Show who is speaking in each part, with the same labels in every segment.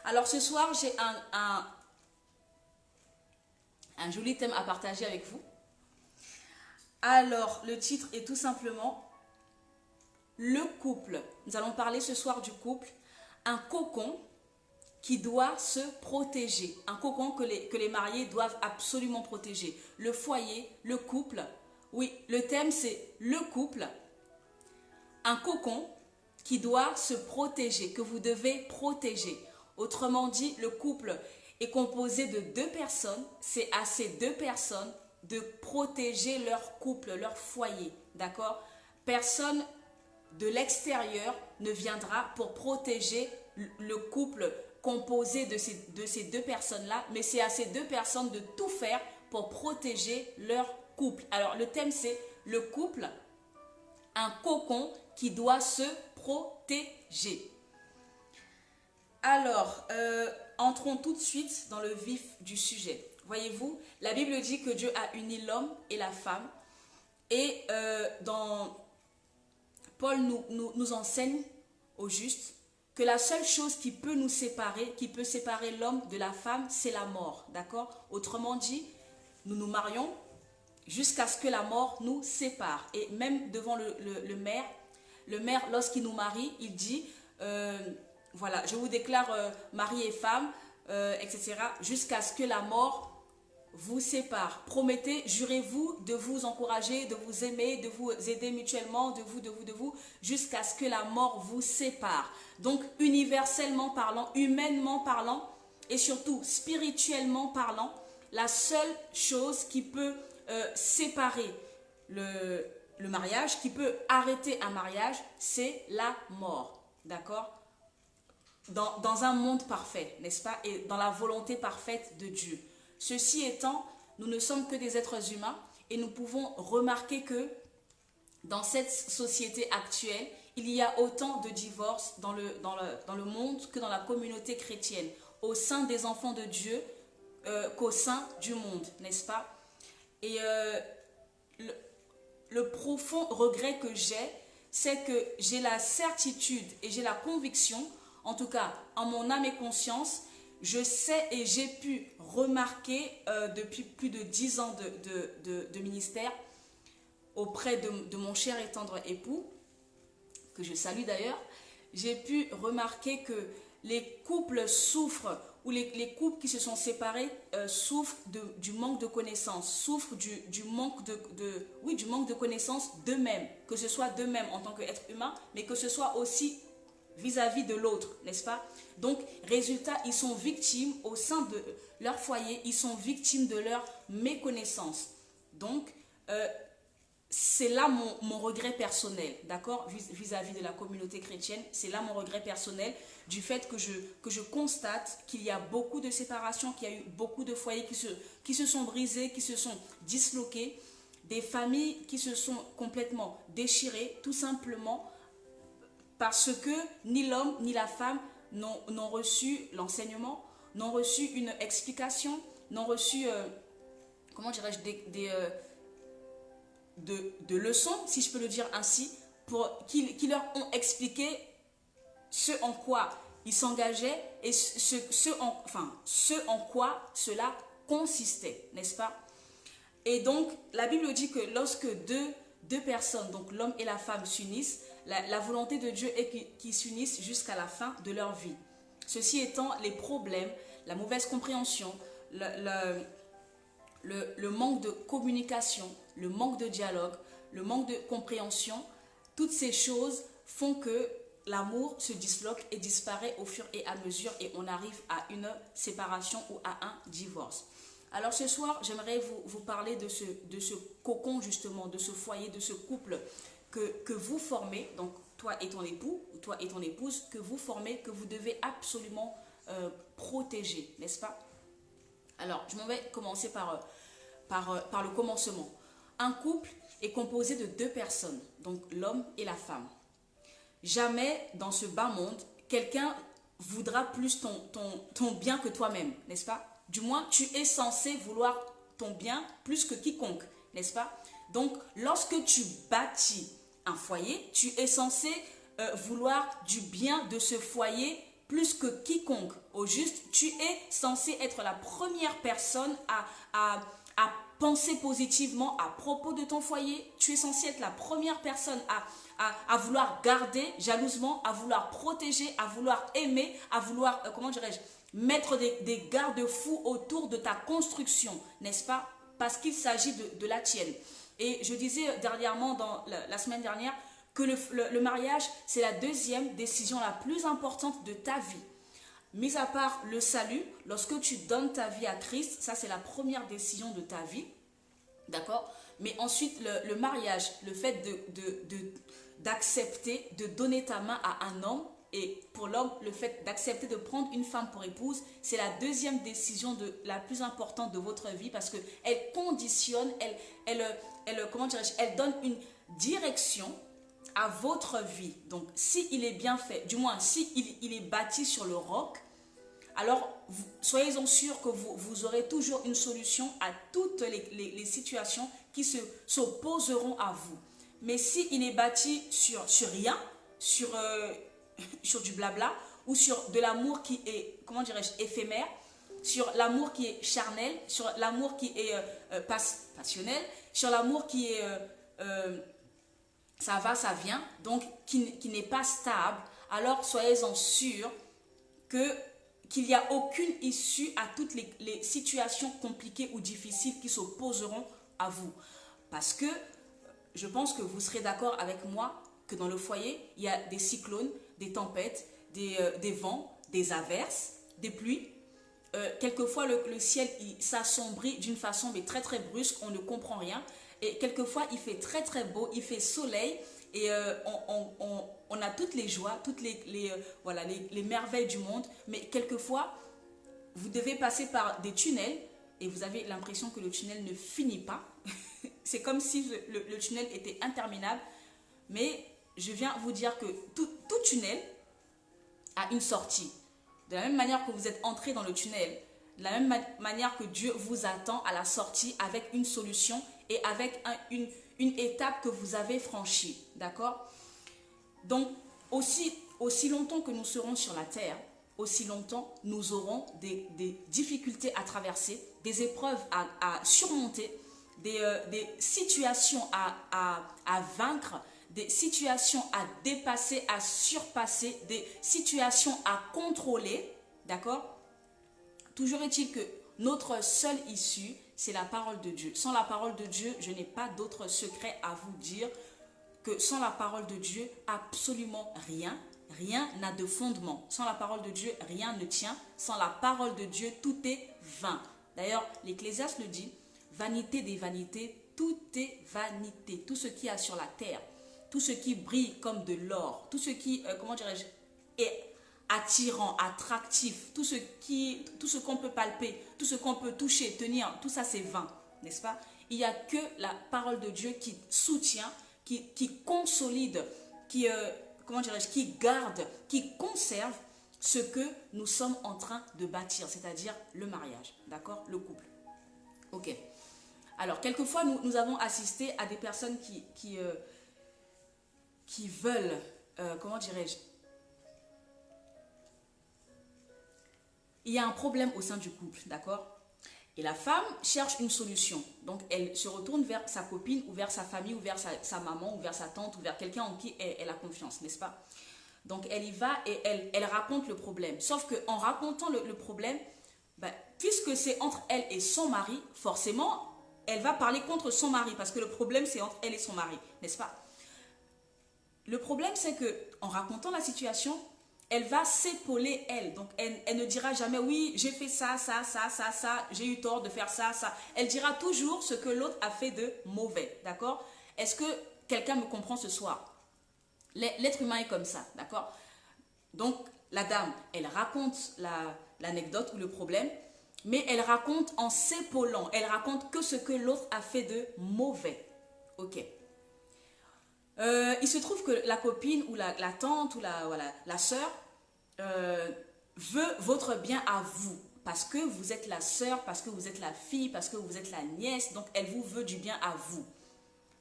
Speaker 1: Alors ce soir, j'ai un joli thème à partager avec vous. Alors le titre est tout simplement le couple. Nous allons parler ce soir du couple, un cocon qui doit se protéger, un cocon que les mariés doivent absolument protéger. Le foyer, le couple, oui, le thème c'est le couple, un cocon qui doit se protéger, que vous devez protéger. Autrement dit, le couple est composé de deux personnes, c'est à ces deux personnes de protéger leur couple, leur foyer, d'accord? Personne de l'extérieur ne viendra pour protéger le couple composé de ces deux personnes-là, mais c'est à ces deux personnes de tout faire pour protéger leur couple. Alors le thème c'est le couple, un cocon qui doit se protéger. Alors, entrons tout de suite dans le vif du sujet. Voyez-vous, la Bible dit que Dieu a uni l'homme et la femme. Et Paul nous enseigne au juste que la seule chose qui peut nous séparer, qui peut séparer l'homme de la femme, c'est la mort. D'accord? Autrement dit, nous nous marions jusqu'à ce que la mort nous sépare. Et même devant le maire, lorsqu'il nous marie, il dit, voilà, je vous déclare mari et femme, etc., jusqu'à ce que la mort vous sépare. Promettez, jurez-vous de vous encourager, de vous aimer, de vous aider mutuellement, de vous, jusqu'à ce que la mort vous sépare. Donc, universellement parlant, humainement parlant, et surtout spirituellement parlant, la seule chose qui peut séparer le mariage, qui peut arrêter un mariage, c'est la mort. D'accord? Dans un monde parfait, n'est-ce pas? Et dans la volonté parfaite de Dieu. Ceci étant, nous ne sommes que des êtres humains et nous pouvons remarquer que dans cette société actuelle, il y a autant de divorces dans le monde que dans la communauté chrétienne, au sein des enfants de Dieu qu'au sein du monde, n'est-ce pas? Et le profond regret que j'ai, c'est que j'ai la certitude et j'ai la conviction, en tout cas en mon âme et conscience, je sais et j'ai pu remarquer depuis plus de 10 ans de ministère auprès de mon cher et tendre époux, que je salue d'ailleurs, j'ai pu remarquer que les couples souffrent, ou les couples qui se sont séparés souffrent du manque de connaissances, souffrent du manque du manque de connaissances d'eux-mêmes, que ce soit d'eux-mêmes en tant qu'être humain, mais que ce soit aussi vis-à-vis de l'autre, n'est-ce pas? Donc, résultat, ils sont victimes au sein de leur foyer, ils sont victimes de leur méconnaissance. Donc, c'est là mon regret personnel, d'accord? Vis-à-vis de la communauté chrétienne, c'est là mon regret personnel du fait que je constate qu'il y a beaucoup de séparations, qu'il y a eu beaucoup de foyers qui se sont brisés, qui se sont disloqués, des familles qui se sont complètement déchirées, tout simplement parce que ni l'homme ni la femme n'ont reçu l'enseignement, n'ont reçu une explication, n'ont reçu, comment dirais-je, de leçons, si je peux le dire ainsi, qui leur ont expliqué ce en quoi ils s'engageaient et ce en quoi cela consistait, n'est-ce pas? Et donc, la Bible dit que lorsque deux personnes, donc l'homme et la femme, s'unissent, la volonté de Dieu est qu'ils s'unissent jusqu'à la fin de leur vie. Ceci étant, les problèmes, la mauvaise compréhension, le manque de communication, le manque de dialogue, le manque de compréhension, toutes ces choses font que l'amour se disloque et disparaît au fur et à mesure et on arrive à une séparation ou à un divorce. Alors ce soir, j'aimerais vous parler de ce cocon justement, de ce foyer, de ce couple que vous formez, donc toi et ton époux, ou toi et ton épouse, que vous formez, que vous devez absolument protéger, n'est-ce pas? Alors, je m'en vais commencer par le commencement. Un couple est composé de deux personnes, donc l'homme et la femme. Jamais dans ce bas monde, quelqu'un voudra plus ton bien que toi-même, n'est-ce pas? Du moins, tu es censé vouloir ton bien plus que quiconque, n'est-ce pas? Donc, lorsque tu bâtis un foyer, tu es censé vouloir du bien de ce foyer plus que quiconque. au juste, tu es censé être la première personne à penser positivement à propos de ton foyer. Tu es censé être la première personne à vouloir garder jalousement, à vouloir protéger, à vouloir aimer, à vouloir, comment dirais-je, mettre des garde-fous autour de ta construction, n'est-ce pas? Parce qu'il s'agit de la tienne. Et je disais dernièrement, la semaine dernière, que le mariage, c'est la deuxième décision la plus importante de ta vie. Mis à part le salut, lorsque tu donnes ta vie à Christ, ça c'est la première décision de ta vie, d'accord? Mais ensuite, le mariage, le fait d'accepter, de donner ta main à un homme, et pour l'homme, le fait d'accepter de prendre une femme pour épouse, c'est la deuxième décision la plus importante de votre vie, parce qu'elle conditionne, comment dirais-je, elle donne une direction à votre vie. Donc, s'il est bien fait, du moins, s'il est bâti sur le roc, alors soyez-en sûrs que vous aurez toujours une solution à toutes les situations qui s'opposeront à vous. Mais s'il est bâti sur rien, sur du blabla, ou sur de l'amour qui est, comment dirais-je, éphémère, sur l'amour qui est charnel, sur l'amour qui est passionnel, sur l'amour qui est ça va, ça vient, donc qui n'est pas stable, alors soyez-en sûrs qu'il n'y a aucune issue à toutes les situations compliquées ou difficiles qui s'opposeront à vous. Parce que je pense que vous serez d'accord avec moi que dans le foyer, il y a des cyclones, des tempêtes, des vents, des averses, des pluies. Quelquefois, le ciel s'assombrit d'une façon mais très très brusque, on ne comprend rien. Et quelquefois, il fait très très beau, il fait soleil et on a toutes les joies, toutes les merveilles du monde. Mais quelquefois, vous devez passer par des tunnels et vous avez l'impression que le tunnel ne finit pas. C'est comme si le tunnel était interminable. Mais je viens vous dire que tout tunnel a une sortie. De la même manière que vous êtes entré dans le tunnel, de la même manière que Dieu vous attend à la sortie avec une solution et avec une étape que vous avez franchie. D'accord? Donc, aussi longtemps que nous serons sur la terre, aussi longtemps nous aurons des difficultés à traverser, des épreuves à surmonter, des situations à vaincre, des situations à dépasser, à surpasser, des situations à contrôler. D'accord? Toujours est-il que notre seule issue, c'est la parole de Dieu. Sans la parole de Dieu, je n'ai pas d'autre secret à vous dire que sans la parole de Dieu, absolument rien n'a de fondement. Sans la parole de Dieu, rien ne tient. Sans la parole de Dieu, tout est vain. D'ailleurs, l'Ecclésiaste le dit, vanité des vanités, tout est vanité. Tout ce qu'il y a sur la terre, tout ce qui brille comme de l'or, tout ce qui, comment dirais-je, est attirant, attractif, tout ce qu'on peut palper, tout ce qu'on peut toucher, tenir, tout ça c'est vain, n'est-ce pas? Il n'y a que la parole de Dieu qui soutient, qui consolide, comment dirais-je, qui garde, qui conserve ce que nous sommes en train de bâtir, c'est-à-dire le mariage, d'accord? Le couple. Ok. Alors, quelquefois, nous avons assisté à des personnes qui veulent, comment dirais-je, il y a un problème au sein du couple, d'accord? Et la femme cherche une solution. Donc, elle se retourne vers sa copine ou vers sa famille ou vers sa maman ou vers sa tante ou vers quelqu'un en qui elle a confiance, n'est-ce pas? Donc, elle y va et elle raconte le problème. Sauf qu'en racontant le problème, puisque c'est entre elle et son mari, forcément, elle va parler contre son mari parce que le problème, c'est entre elle et son mari, n'est-ce pas? Le problème, c'est qu'en racontant la situation, elle va s'épauler elle. Donc, elle ne dira jamais, oui, j'ai fait ça, j'ai eu tort de faire ça. Elle dira toujours ce que l'autre a fait de mauvais, d'accord? Est-ce que quelqu'un me comprend ce soir? L'être humain est comme ça, d'accord? Donc, la dame, elle raconte l'anecdote ou le problème, mais elle raconte en s'épaulant. Elle raconte que ce que l'autre a fait de mauvais. Ok. Il se trouve que la copine ou la tante ou la sœur veut votre bien à vous. Parce que vous êtes la sœur, parce que vous êtes la fille, parce que vous êtes la nièce. Donc, elle vous veut du bien à vous.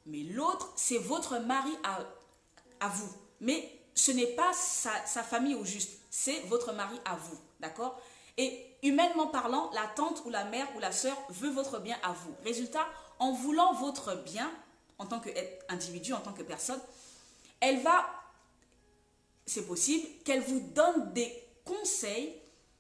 Speaker 1: Mais l'autre, c'est votre mari à vous. Mais ce n'est pas sa famille au juste. c'est votre mari à vous, d'accord? Et humainement parlant, la tante ou la mère ou la sœur veut votre bien à vous. Résultat, en voulant votre bien, en tant qu'individu, en tant que personne, elle va, c'est possible, qu'elle vous donne des conseils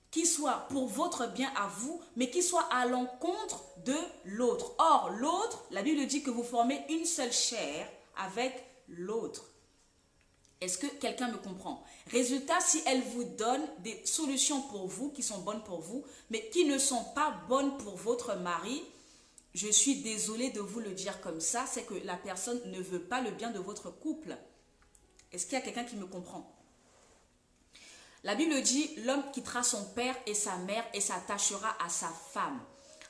Speaker 1: qui soient pour votre bien à vous, mais qui soient à l'encontre de l'autre. Or, l'autre, la Bible dit que vous formez une seule chair avec l'autre. Est-ce que quelqu'un me comprend? Résultat, si elle vous donne des solutions pour vous, qui sont bonnes pour vous, mais qui ne sont pas bonnes pour votre mari, je suis désolée de vous le dire comme ça, c'est que la personne ne veut pas le bien de votre couple. Est-ce qu'il y a quelqu'un qui me comprend? La Bible dit, l'homme quittera son père et sa mère et s'attachera à sa femme.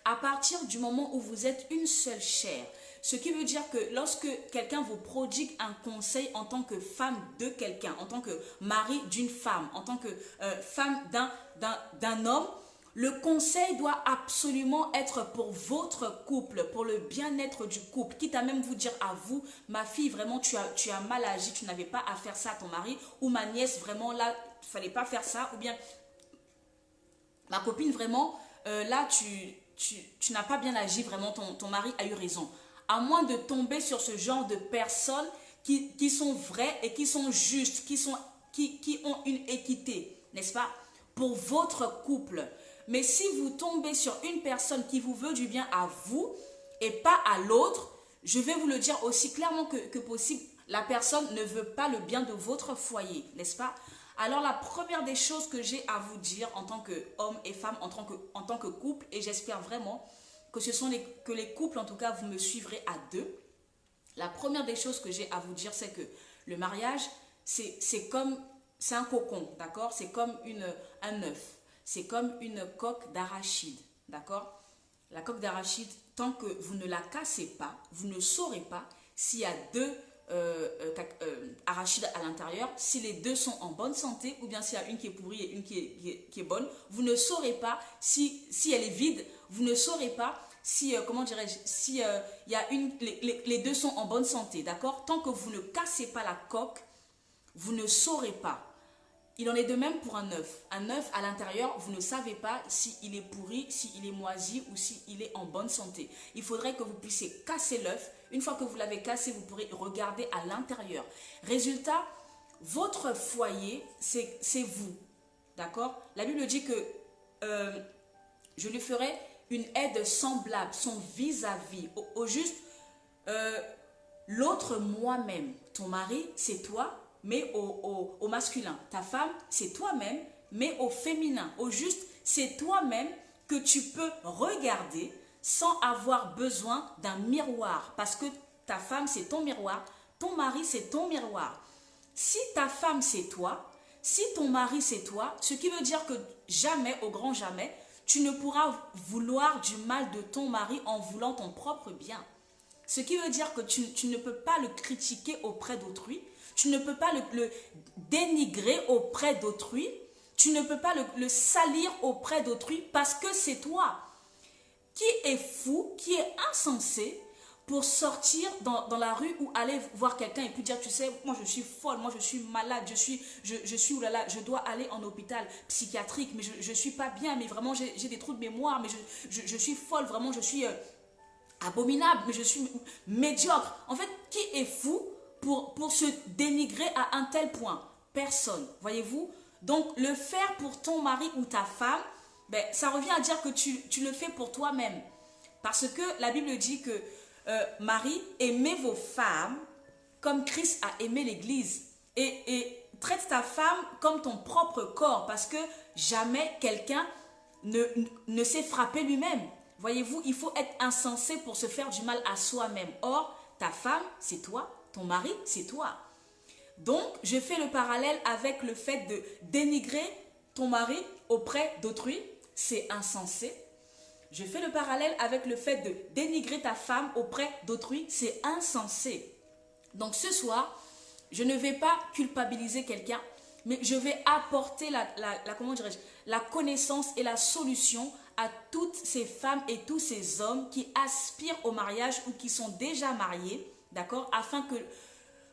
Speaker 1: À partir du moment où vous êtes une seule chair, ce qui veut dire que lorsque quelqu'un vous prodigue un conseil en tant que femme de quelqu'un, en tant que mari d'une femme, en tant que femme d'un homme, le conseil doit absolument être pour votre couple, pour le bien-être du couple, quitte à même vous dire à vous, ma fille, vraiment, tu as mal agi, tu n'avais pas à faire ça à ton mari, ou ma nièce, vraiment, là, il ne fallait pas faire ça, ou bien, ma copine, vraiment, là, tu n'as pas bien agi, vraiment, ton mari a eu raison. À moins de tomber sur ce genre de personnes qui sont vraies et qui sont justes, qui ont une équité, n'est-ce pas, pour votre couple. Mais si vous tombez sur une personne qui vous veut du bien à vous et pas à l'autre, je vais vous le dire aussi clairement que possible, la personne ne veut pas le bien de votre foyer, n'est-ce pas? Alors la première des choses que j'ai à vous dire en tant qu'homme et femme, en tant que couple, et j'espère vraiment que que les couples, en tout cas, vous me suivrez à deux. La première des choses que j'ai à vous dire, c'est que le mariage, c'est un cocon, d'accord? C'est comme un œuf. C'est comme une coque d'arachide, d'accord? La coque d'arachide, tant que vous ne la cassez pas, vous ne saurez pas s'il y a deux arachides à l'intérieur, si les deux sont en bonne santé, ou bien s'il y a une qui est pourrie et une qui est bonne. Vous ne saurez pas si elle est vide, vous ne saurez pas si, comment dirais-je, si y a les deux sont en bonne santé, d'accord? Tant que vous ne cassez pas la coque, vous ne saurez pas. Il en est de même pour un œuf. Un œuf, à l'intérieur, vous ne savez pas s'il est pourri, s'il est moisi ou s'il est en bonne santé. Il faudrait que vous puissiez casser l'œuf. Une fois que vous l'avez cassé, vous pourrez regarder à l'intérieur. Résultat, votre foyer, c'est vous. D'accord? La Bible dit que je lui ferai une aide semblable, son vis-à-vis. Au juste, l'autre moi-même. Ton mari, c'est toi, mais au masculin. Ta femme, c'est toi-même, mais au féminin. Au juste, c'est toi-même que tu peux regarder sans avoir besoin d'un miroir. Parce que ta femme, c'est ton miroir. Ton mari, c'est ton miroir. Si ta femme, c'est toi, si ton mari, c'est toi, ce qui veut dire que jamais, au grand jamais, tu ne pourras vouloir du mal de ton mari en voulant ton propre bien. Ce qui veut dire que tu ne peux pas le critiquer auprès d'autrui. Tu ne peux pas le dénigrer auprès d'autrui. Tu ne peux pas le salir auprès d'autrui parce que c'est toi. Qui est fou, qui est insensé pour sortir dans la rue ou aller voir quelqu'un et puis dire, tu sais, moi je suis folle, moi je suis malade, je suis oulala, je dois aller en hôpital psychiatrique, mais je suis pas bien, mais vraiment j'ai des trous de mémoire, mais je suis folle, vraiment je suis abominable, mais je suis médiocre. En fait, qui est fou pour se dénigrer à un tel point? Personne, voyez-vous? Donc, le faire pour ton mari ou ta femme, ben, ça revient à dire que tu le fais pour toi-même. Parce que la Bible dit que Marie, aimez vos femmes comme Christ a aimé l'Église. Et traite ta femme comme ton propre corps, parce que jamais quelqu'un ne s'est frappé lui-même. Voyez-vous, il faut être insensé pour se faire du mal à soi-même. Or, ta femme, c'est toi. Ton mari, c'est toi. Donc, je fais le parallèle avec le fait de dénigrer ton mari auprès d'autrui. C'est insensé. Je fais le parallèle avec le fait de dénigrer ta femme auprès d'autrui. C'est insensé. Donc, ce soir, je ne vais pas culpabiliser quelqu'un, mais je vais apporter la connaissance et la solution à toutes ces femmes et tous ces hommes qui aspirent au mariage ou qui sont déjà mariés, d'accord, afin que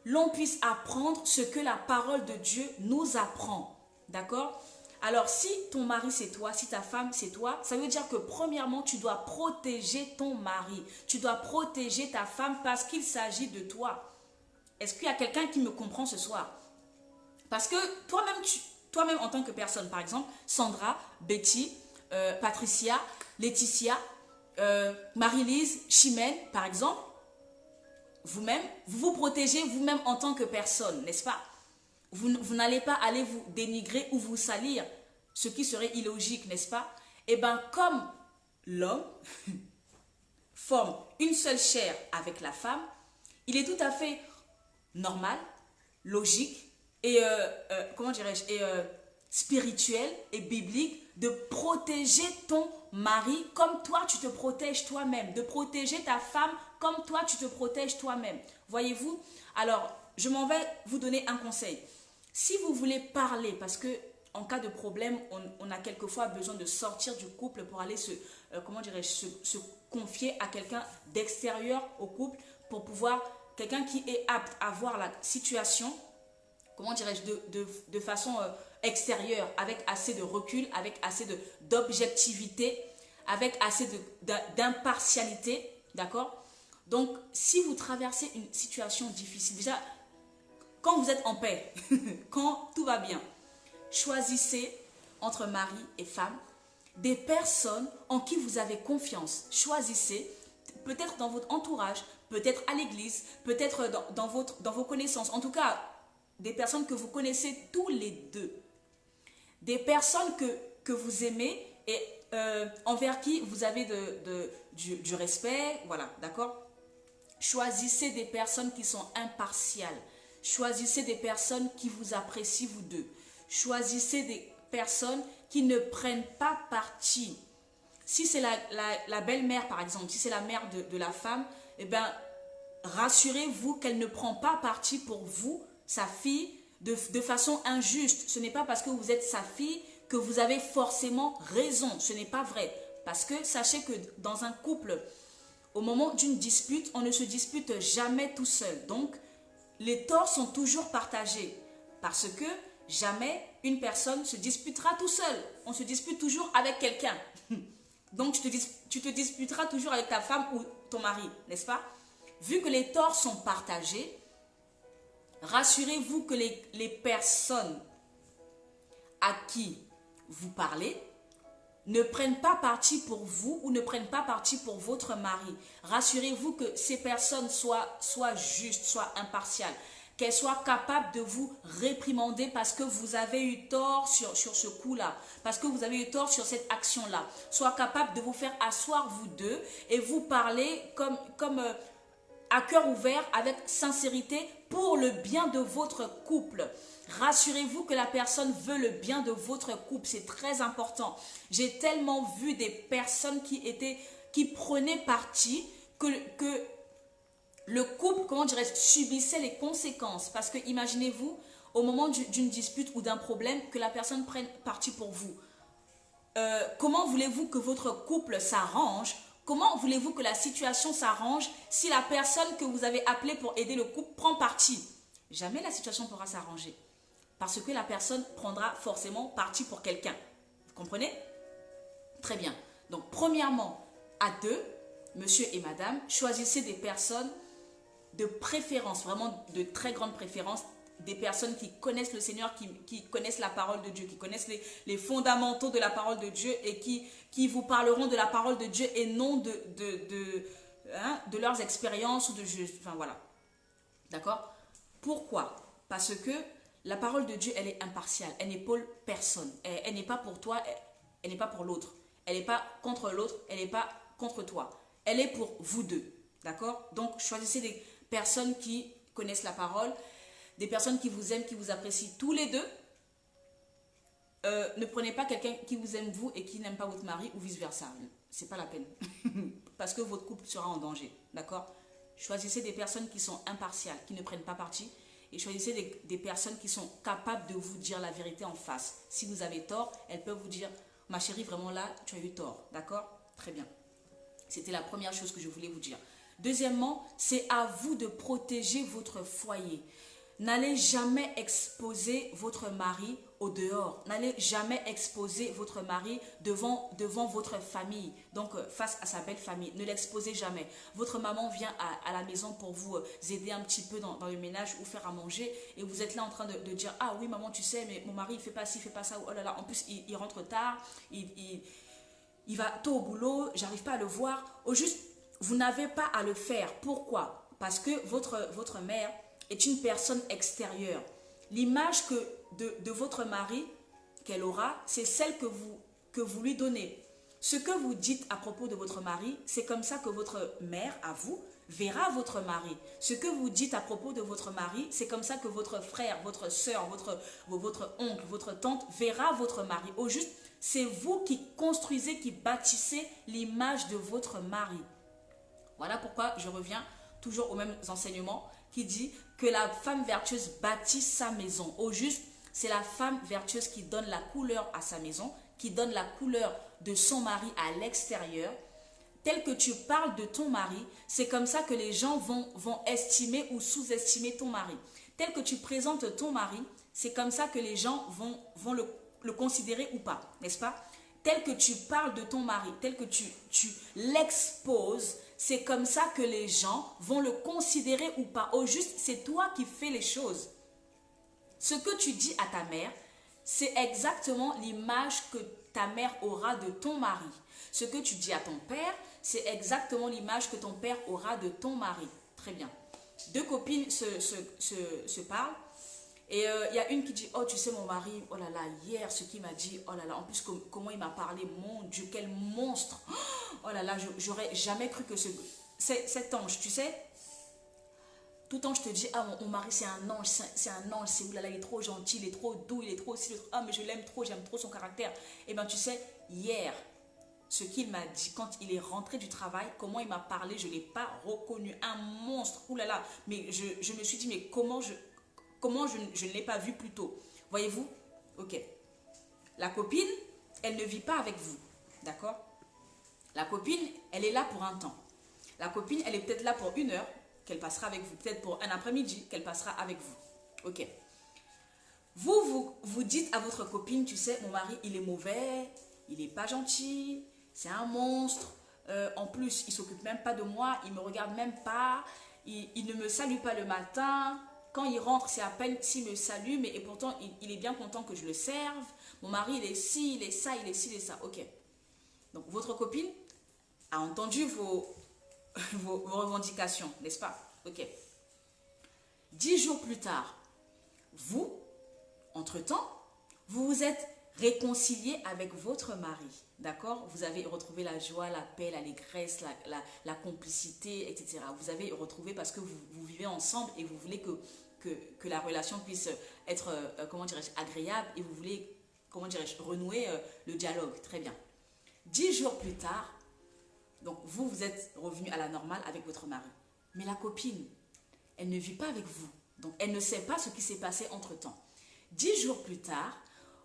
Speaker 1: l'on puisse apprendre ce que la parole de Dieu nous apprend. D'accord? Alors, si ton mari c'est toi, si ta femme c'est toi, ça veut dire que premièrement, tu dois protéger ton mari. Tu dois protéger ta femme parce qu'il s'agit de toi. Est-ce qu'il y a quelqu'un qui me comprend ce soir? Parce que toi-même en tant que personne, par exemple, Sandra, Betty, Patricia, Laetitia, Marie-Lise, Chimène, par exemple, vous-même, vous vous protégez vous-même en tant que personne, n'est-ce pas? Vous n'allez pas aller vous dénigrer ou vous salir, ce qui serait illogique, n'est-ce pas? Eh bien, comme l'homme forme une seule chair avec la femme, il est tout à fait normal, logique et, comment dirais-je, et spirituel et biblique de protéger ton mari comme toi tu te protèges toi-même, de protéger ta femme comme toi tu te protèges toi-même. Voyez-vous? Alors, je m'en vais vous donner un conseil. Si vous voulez parler, parce que en cas de problème, on a quelquefois besoin de sortir du couple pour aller comment dirais-je, se confier à quelqu'un d'extérieur au couple pour pouvoir, quelqu'un qui est apte à voir la situation, comment dirais-je, de façon extérieure, avec assez de recul, avec assez d'objectivité, avec assez d'impartialité, d'accord? Donc, si vous traversez une situation difficile, déjà, quand vous êtes en paix, quand tout va bien, choisissez entre mari et femme des personnes en qui vous avez confiance. Choisissez, peut-être dans votre entourage, peut-être à l'église, peut-être dans vos connaissances, en tout cas, des personnes que vous connaissez tous les deux. Des personnes que vous aimez et envers qui vous avez du respect, voilà, d'accord? Choisissez des personnes qui sont impartiales. Choisissez des personnes qui vous apprécient, vous deux. Choisissez des personnes qui ne prennent pas parti. Si c'est la belle-mère, par exemple, si c'est la mère de la femme, eh bien, rassurez-vous qu'elle ne prend pas parti pour vous, sa fille, de façon injuste. Ce n'est pas parce que vous êtes sa fille que vous avez forcément raison. Ce n'est pas vrai. Parce que sachez que dans un couple, au moment d'une dispute, on ne se dispute jamais tout seul. Donc, les torts sont toujours partagés. Parce que jamais une personne se disputera tout seul. On se dispute toujours avec quelqu'un. Donc, tu te disputeras toujours avec ta femme ou ton mari, n'est-ce pas? Vu que les torts sont partagés, rassurez-vous que les personnes à qui vous parlez ne prennent pas parti pour vous ou ne prennent pas parti pour votre mari. Rassurez-vous que ces personnes soient justes, soient impartiales, qu'elles soient capables de vous réprimander parce que vous avez eu tort sur ce coup-là, parce que vous avez eu tort sur cette action-là. Soient capables de vous faire asseoir vous deux et vous parler comme à cœur ouvert, avec sincérité, pour le bien de votre couple. Rassurez-vous que la personne veut le bien de votre couple, c'est très important. J'ai tellement vu des personnes qui prenaient parti que le couple, comment dirais-je, subissait les conséquences. Parce que imaginez-vous, au moment d'une dispute ou d'un problème, que la personne prenne parti pour vous. Comment voulez-vous que votre couple s'arrange? Comment voulez-vous que la situation s'arrange si la personne que vous avez appelée pour aider le couple prend parti? Jamais la situation pourra s'arranger. Parce que la personne prendra forcément parti pour quelqu'un. Vous comprenez? Très bien. Donc, premièrement, à deux, monsieur et madame, choisissez des personnes de préférence, vraiment de très grande préférence, des personnes qui connaissent le Seigneur, qui connaissent la parole de Dieu, qui connaissent les fondamentaux de la parole de Dieu et qui vous parleront de la parole de Dieu et non de leurs expériences ou de jeux. Enfin, voilà. D'accord? Pourquoi? Parce que la parole de Dieu, elle est impartiale. Elle n'est pour personne. Elle n'est pas pour toi, elle n'est pas pour l'autre. Elle n'est pas contre l'autre, elle n'est pas contre toi. Elle est pour vous deux. D'accord? Donc, choisissez des personnes qui connaissent la parole, des personnes qui vous aiment, qui vous apprécient tous les deux. Ne prenez pas quelqu'un qui vous aime vous et qui n'aime pas votre mari ou vice-versa. C'est pas la peine. Parce que votre couple sera en danger. D'accord? Choisissez des personnes qui sont impartiales, qui ne prennent pas parti. Et choisissez des personnes qui sont capables de vous dire la vérité en face. Si vous avez tort, elles peuvent vous dire, ma chérie, vraiment là, tu as eu tort. D'accord? Très bien. C'était la première chose que je voulais vous dire. Deuxièmement, c'est à vous de protéger votre foyer. N'allez jamais exposer votre mari au dehors. N'allez jamais exposer votre mari devant votre famille, donc face à sa belle famille. Ne l'exposez jamais. Votre maman vient à la maison pour vous aider un petit peu dans le ménage ou faire à manger et vous êtes là en train de dire « Ah oui maman, tu sais, mais mon mari il fait pas ci, il fait pas ça. Oh là là, en plus il rentre tard, il va tôt au boulot, j'arrive pas à le voir. » Au juste, vous n'avez pas à le faire. Pourquoi? Parce que votre mère est une personne extérieure. L'image de votre mari qu'elle aura, c'est celle que vous lui donnez. Ce que vous dites à propos de votre mari, c'est comme ça que votre mère, à vous, verra votre mari. Ce que vous dites à propos de votre mari, c'est comme ça que votre frère, votre soeur, votre oncle, votre tante verra votre mari. Au juste, c'est vous qui construisez, qui bâtissez l'image de votre mari. Voilà pourquoi je reviens toujours aux mêmes enseignements qui dit que la femme vertueuse bâtit sa maison. Au juste, c'est la femme vertueuse qui donne la couleur à sa maison, qui donne la couleur de son mari à l'extérieur. Tel que tu parles de ton mari, c'est comme ça que les gens vont estimer ou sous-estimer ton mari. Tel que tu présentes ton mari, c'est comme ça que les gens vont le considérer ou pas, n'est-ce pas? Tel que tu parles de ton mari, tel que tu l'exposes, c'est comme ça que les gens vont le considérer ou pas. Au juste, c'est toi qui fais les choses. Ce que tu dis à ta mère, c'est exactement l'image que ta mère aura de ton mari. Ce que tu dis à ton père, c'est exactement l'image que ton père aura de ton mari. Très bien. Deux copines se parlent. Et il y a une qui dit, oh tu sais mon mari, oh là là, hier ce qu'il m'a dit, oh là là, en plus comment il m'a parlé, mon Dieu, quel monstre. Oh là là, j'aurais jamais cru que cet ange, tu sais, tout ange te dit, ah mon mari c'est un ange, c'est oh là là, il est trop gentil, il est trop doux, il est trop aussi, ah mais je l'aime trop, j'aime trop son caractère. Et bien tu sais, hier, ce qu'il m'a dit quand il est rentré du travail, comment il m'a parlé, je ne l'ai pas reconnu, un monstre, oh là là, mais je me suis dit, mais comment je ne l'ai pas vu plus tôt. Voyez-vous? Ok. La copine, elle ne vit pas avec vous. D'accord? La copine, elle est là pour un temps. La copine, elle est peut-être là pour 1 heure qu'elle passera avec vous. Peut-être pour un après-midi qu'elle passera avec vous. Ok. Vous dites à votre copine, tu sais, mon mari, il est mauvais, il n'est pas gentil, c'est un monstre. En plus, il ne s'occupe même pas de moi, il ne me regarde même pas, il ne me salue pas le matin. Quand il rentre, c'est à peine s'il me salue, mais et pourtant, il est bien content que je le serve. Mon mari, il est ci, il est ça, il est ci, il est ça. Ok. Donc, votre copine a entendu vos revendications, n'est-ce pas? Ok. 10 jours plus tard, vous, entre-temps, vous vous êtes réconcilié avec votre mari. D'accord? Vous avez retrouvé la joie, la paix, l'allégresse, la complicité, etc. Vous avez retrouvé parce que vous vivez ensemble et vous voulez que la relation puisse être, comment dirais-je, agréable et vous voulez, comment dirais-je, renouer le dialogue. Très bien. 10 jours plus tard, donc vous êtes revenu à la normale avec votre mari. Mais la copine, elle ne vit pas avec vous. Donc elle ne sait pas ce qui s'est passé entre-temps. 10 jours plus tard,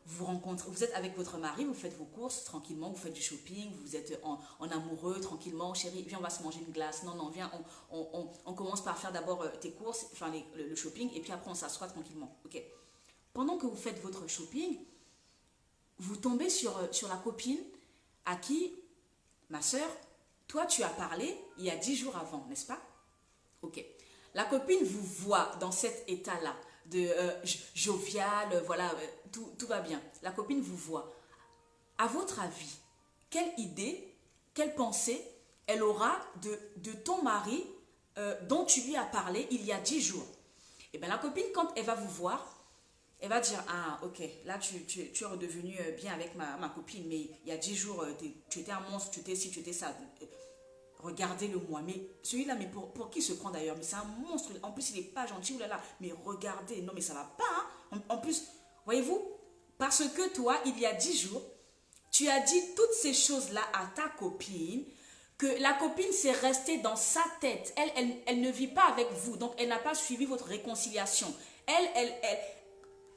Speaker 1: vous êtes avec votre mari, vous faites vos courses tranquillement, vous faites du shopping, vous êtes en amoureux tranquillement, chérie, viens on va se manger une glace, non, viens, on commence par faire d'abord tes courses, enfin le shopping, et puis après on s'assoit tranquillement, ok. Pendant que vous faites votre shopping, vous tombez sur la copine à qui, ma soeur, toi tu as parlé il y a 10 jours avant, n'est-ce pas? Ok. La copine vous voit dans cet état-là, de jovial, voilà, tout va bien. La copine vous voit. À votre avis, quelle idée, quelle pensée elle aura de ton mari dont tu lui as parlé il y a 10 jours? Et bien la copine, quand elle va vous voir, elle va dire, ah ok, là tu es redevenu bien avec ma copine, mais il y a 10 jours, tu étais un monstre, tu étais ci, tu étais ça. Regardez-le moi, mais celui-là, mais pour qui se prend d'ailleurs? Mais c'est un monstre, en plus il n'est pas gentil, oulala, mais regardez, non mais ça va pas, hein? En plus, voyez-vous, parce que toi, il y a 10 jours, tu as dit toutes ces choses-là à ta copine, que la copine s'est restée dans sa tête, elle ne vit pas avec vous, donc elle n'a pas suivi votre réconciliation,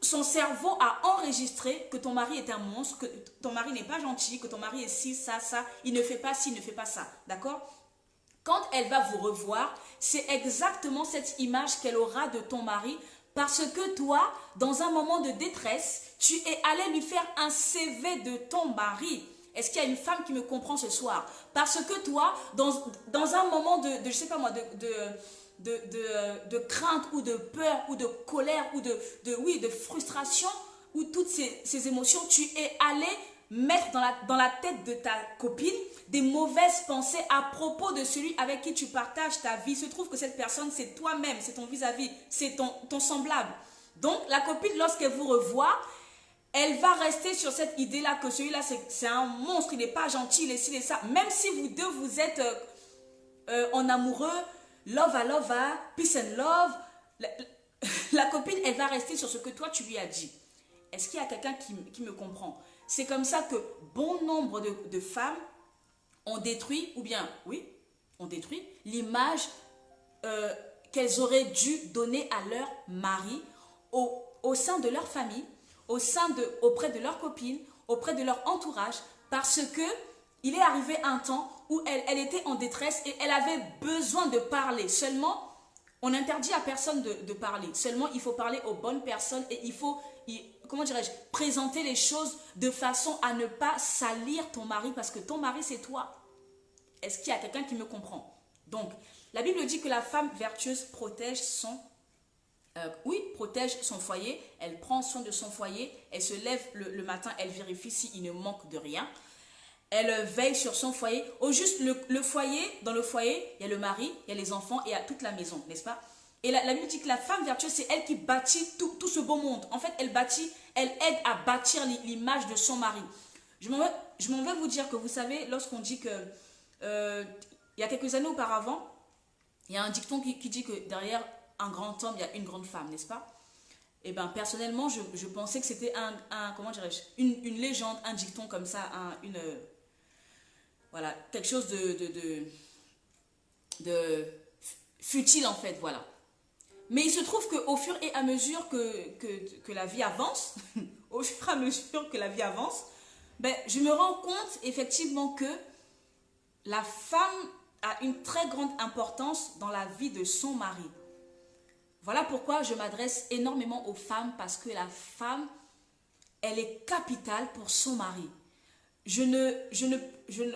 Speaker 1: son cerveau a enregistré que ton mari est un monstre, que ton mari n'est pas gentil, que ton mari est ci, ça, il ne fait pas ci, il ne fait pas ça, d'accord? Quand elle va vous revoir, c'est exactement cette image qu'elle aura de ton mari parce que toi, dans un moment de détresse, Tu es allé lui faire un CV de ton mari. Est-ce qu'il y a une femme qui me comprend ce soir? Parce que toi, dans un moment je sais pas moi, de crainte ou de peur ou de colère ou de frustration ou toutes ces émotions, tu es allé mettre dans la tête de ta copine des mauvaises pensées à propos de celui avec qui tu partages ta vie. Il se trouve que cette personne, c'est toi-même, c'est ton vis-à-vis, c'est ton semblable. Donc, la copine, lorsqu'elle vous revoit, elle va rester sur cette idée-là que celui-là, c'est un monstre, il n'est pas gentil, il est ci, il est ça. Même si vous deux, vous êtes en amoureux, love à peace and love, la copine, elle va rester sur ce que toi, tu lui as dit. Est-ce qu'il y a quelqu'un qui me comprend? C'est comme ça que bon nombre de femmes ont détruit, ou bien, oui, ont détruit l'image qu'elles auraient dû donner à leur mari au sein de leur famille, auprès de leurs copines, auprès de leur entourage, parce que il est arrivé un temps où elle était en détresse et elle avait besoin de parler. Seulement, on n'interdit à personne de parler. Seulement, il faut parler aux bonnes personnes et il faut, comment dirais-je, présenter les choses de façon à ne pas salir ton mari parce que ton mari, c'est toi. Est-ce qu'il y a quelqu'un qui me comprend? Donc, la Bible dit que la femme vertueuse protège protège son foyer, elle prend soin de son foyer, elle se lève le matin, elle vérifie s'il ne manque de rien. Elle veille sur son foyer. Au juste, le foyer, dans le foyer, il y a le mari, il y a les enfants et il y a toute la maison, n'est-ce pas? Et la Bible dit que la femme vertueuse, c'est elle qui bâtit tout ce beau monde. En fait, elle aide à bâtir l'image de son mari. Je m'en vais vous dire que vous savez, lorsqu'on dit que, il y a quelques années auparavant, il y a un dicton qui dit que derrière un grand homme, il y a une grande femme, n'est-ce pas? Et bien, personnellement, je pensais que c'était comment dirais-je, une légende, un dicton comme ça, voilà, quelque chose de futile en fait, voilà. Mais il se trouve qu'au fur et à mesure que la vie avance, au fur et à mesure que la vie avance, ben, je me rends compte effectivement que la femme a une très grande importance dans la vie de son mari. Voilà pourquoi je m'adresse énormément aux femmes, parce que la femme, elle est capitale pour son mari.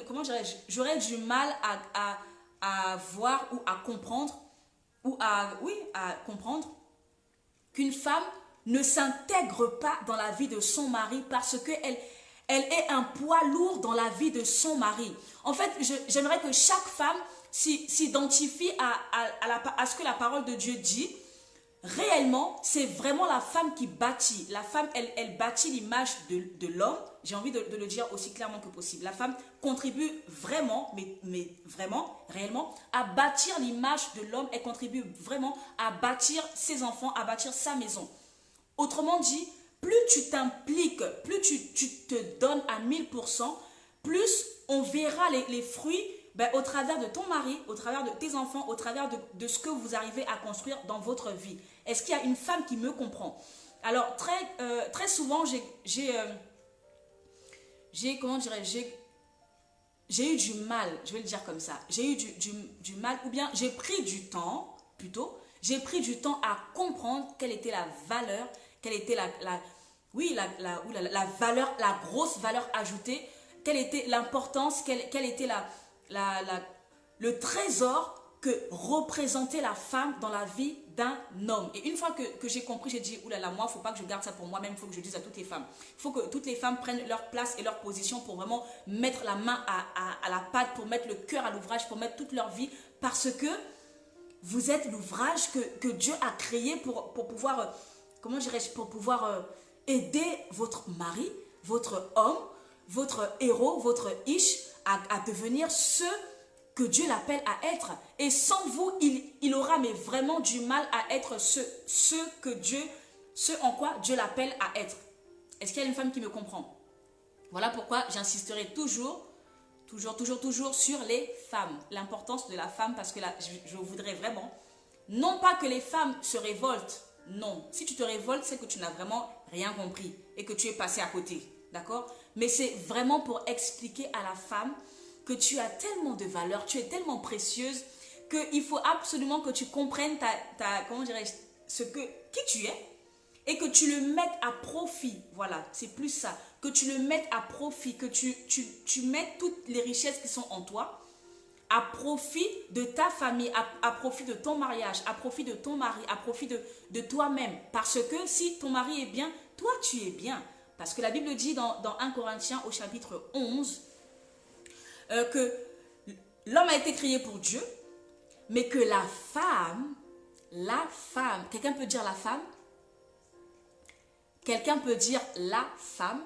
Speaker 1: Comment dirais-je, j'aurais du mal à voir ou à comprendre, à comprendre qu'une femme ne s'intègre pas dans la vie de son mari parce qu'elle est un poids lourd dans la vie de son mari. En fait, j'aimerais que chaque femme s'identifie à ce que la parole de Dieu dit. Réellement, c'est vraiment la femme qui bâtit. La femme, elle bâtit l'image de l'homme. J'ai envie de le dire aussi clairement que possible. La femme contribue vraiment, mais vraiment, réellement, à bâtir l'image de l'homme. Elle contribue vraiment à bâtir ses enfants, à bâtir sa maison. Autrement dit, plus tu t'impliques, plus tu te donnes à 1000%, plus on verra les fruits au travers de ton mari, au travers de tes enfants, au travers de ce que vous arrivez à construire dans votre vie. Est-ce qu'il y a une femme qui me comprend? Alors, très souvent, comment dirais-je, j'ai eu du mal, je vais le dire comme ça, j'ai eu du mal, ou bien j'ai pris du temps, plutôt, j'ai pris du temps à comprendre quelle était la valeur, quelle était la valeur, la grosse valeur ajoutée, quelle était l'importance, quelle était le trésor que représentait la femme dans la vie d'un homme. Et une fois que j'ai compris, j'ai dit, oulala, moi, il ne faut pas que je garde ça pour moi-même, il faut que je dise à toutes les femmes. Il faut que toutes les femmes prennent leur place et leur position pour vraiment mettre la main à la pâte, pour mettre le cœur à l'ouvrage, pour mettre toute leur vie, parce que vous êtes l'ouvrage que Dieu a créé pour pouvoir, comment dirais-je, pour pouvoir aider votre mari, votre homme, votre héros, votre ish, à devenir ce que Dieu l'appelle à être. Et sans vous, il aura mais vraiment du mal à être ce en quoi Dieu l'appelle à être. Est-ce qu'il y a une femme qui me comprend? Voilà pourquoi j'insisterai toujours sur les femmes. L'importance de la femme, parce que là, je voudrais vraiment, non pas que les femmes se révoltent, non. Si tu te révoltes, c'est que tu n'as vraiment rien compris et que tu es passé à côté. D'accord? Mais c'est vraiment pour expliquer à la femme que tu as tellement de valeur, tu es tellement précieuse, qu'il faut absolument que tu comprennes comment dirais-je, qui tu es, et que tu le mettes à profit. Voilà, c'est plus ça. Que tu le mettes à profit, que tu mettes toutes les richesses qui sont en toi à profit de ta famille, à profit de ton mariage, à profit de ton mari, à profit de toi-même. Parce que si ton mari est bien, toi tu es bien. Parce que la Bible dit dans 1 Corinthiens au chapitre 11 que l'homme a été créé pour Dieu, mais que la femme, quelqu'un peut dire la femme? Quelqu'un peut dire la femme?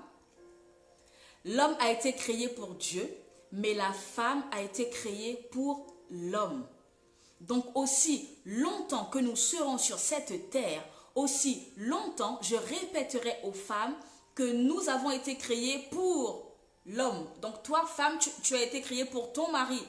Speaker 1: L'homme a été créé pour Dieu, mais la femme a été créée pour l'homme. Donc aussi longtemps que nous serons sur cette terre, aussi longtemps je répéterai aux femmes que nous avons été créés pour l'homme. Donc toi femme, tu as été créée pour ton mari.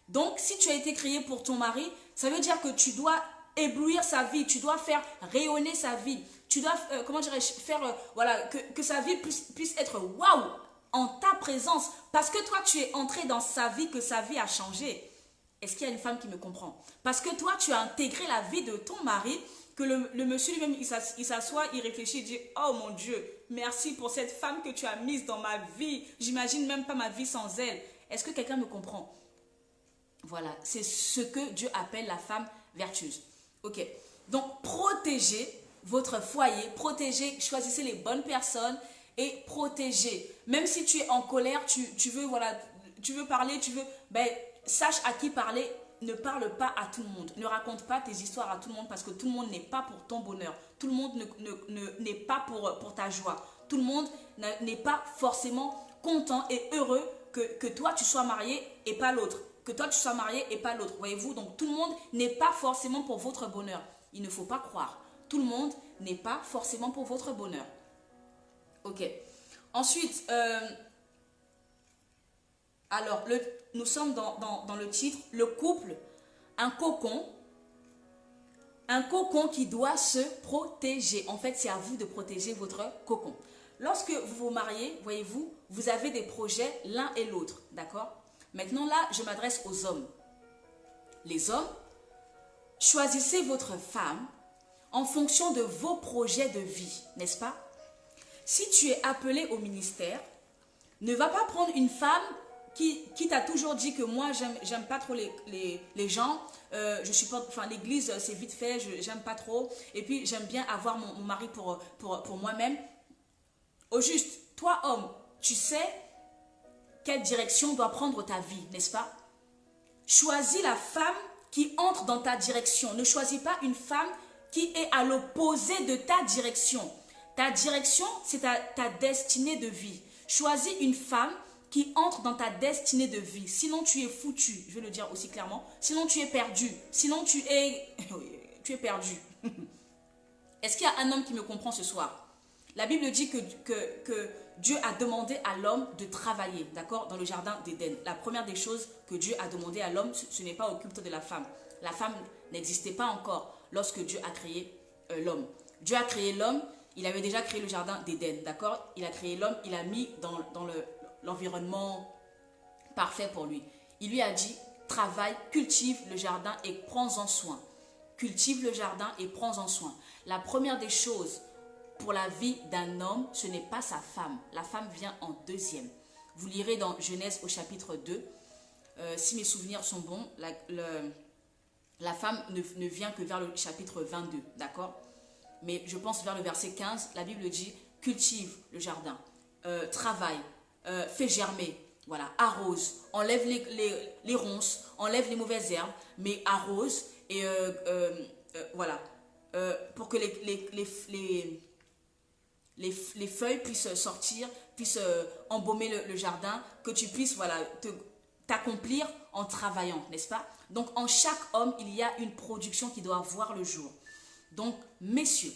Speaker 1: Donc si tu as été créée pour ton mari, ça veut dire que tu dois éblouir sa vie, tu dois faire rayonner sa vie. Tu dois, comment dirais-je, faire, voilà, que sa vie puisse être waouh en ta présence, parce que toi tu es entré dans sa vie, que sa vie a changé. Est-ce qu'il y a une femme qui me comprend? Parce que toi tu as intégré la vie de ton mari, que le monsieur lui-même il s'assoit, il réfléchit, il dit oh mon Dieu, merci pour cette femme que tu as mise dans ma vie, j'imagine même pas ma vie sans elle. Est-ce que quelqu'un me comprend? Voilà, c'est ce que Dieu appelle la femme vertueuse. Ok, donc protégez votre foyer, protégez, choisissez les bonnes personnes et protégez. Même si tu es en colère, tu veux, voilà, tu veux parler, ben, sache à qui parler. Ne parle pas à tout le monde. Ne raconte pas tes histoires à tout le monde parce que tout le monde n'est pas pour ton bonheur. Tout le monde n'est pas pour ta joie. Tout le monde n'est pas forcément content et heureux que toi tu sois marié et pas l'autre. Que toi tu sois marié et pas l'autre. Voyez-vous, donc tout le monde n'est pas forcément pour votre bonheur. Il ne faut pas croire. Tout le monde n'est pas forcément pour votre bonheur. Ok. Ensuite, alors, nous sommes dans le titre, le couple, un cocon qui doit se protéger. En fait, c'est à vous de protéger votre cocon. Lorsque vous vous mariez, voyez-vous, vous avez des projets l'un et l'autre, d'accord? Maintenant, là, je m'adresse aux hommes. Les hommes, choisissez votre femme en fonction de vos projets de vie, n'est-ce pas? Si tu es appelé au ministère, ne va pas prendre une femme qui t'a toujours dit que moi, j'aime pas trop les gens, je suis pas, enfin l'église c'est vite fait, j'aime pas trop, et puis j'aime bien avoir mon mari pour moi-même. Au juste, toi homme, tu sais quelle direction doit prendre ta vie, n'est-ce pas? Choisis la femme qui entre dans ta direction. Ne choisis pas une femme qui est à l'opposé de ta direction. Ta direction, c'est ta destinée de vie. Choisis une femme qui entre dans ta destinée de vie. Sinon, tu es foutu. Je vais le dire aussi clairement. Sinon, tu es perdu. Sinon, tu es perdu. Est-ce qu'il y a un homme qui me comprend ce soir? La Bible dit que Dieu a demandé à l'homme de travailler, d'accord, dans le jardin d'Éden. La première des choses que Dieu a demandé à l'homme, ce n'est pas au culte de la femme. La femme n'existait pas encore lorsque Dieu a créé l'homme. Dieu a créé l'homme, il avait déjà créé le jardin d'Éden, d'accord? Il a créé l'homme, il a mis dans l'environnement parfait pour lui. Il lui a dit, travaille, cultive le jardin et prends-en soin. Cultive le jardin et prends-en soin. La première des choses pour la vie d'un homme, ce n'est pas sa femme. La femme vient en deuxième. Vous lirez dans Genèse au chapitre 2. Si mes souvenirs sont bons, la femme ne vient que vers le chapitre 22, d'accord? Mais je pense vers le verset 15, la Bible dit, cultive le jardin, travaille, fais germer, voilà, arrose, enlève les ronces, enlève les mauvaises herbes, mais arrose et voilà, pour que les feuilles puissent sortir, puissent embaumer le jardin, que tu puisses, voilà, t'accomplir en travaillant, n'est-ce pas? Donc, en chaque homme, il y a une production qui doit voir le jour. Donc, messieurs,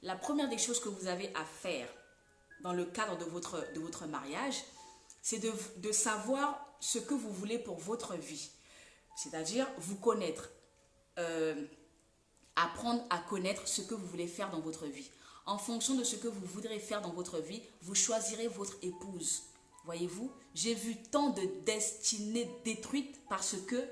Speaker 1: la première des choses que vous avez à faire dans le cadre de votre mariage, c'est de savoir ce que vous voulez pour votre vie. C'est-à-dire, vous connaître, apprendre à connaître ce que vous voulez faire dans votre vie. En fonction de ce que vous voudrez faire dans votre vie, vous choisirez votre épouse. Voyez-vous, j'ai vu tant de destinées détruites parce que,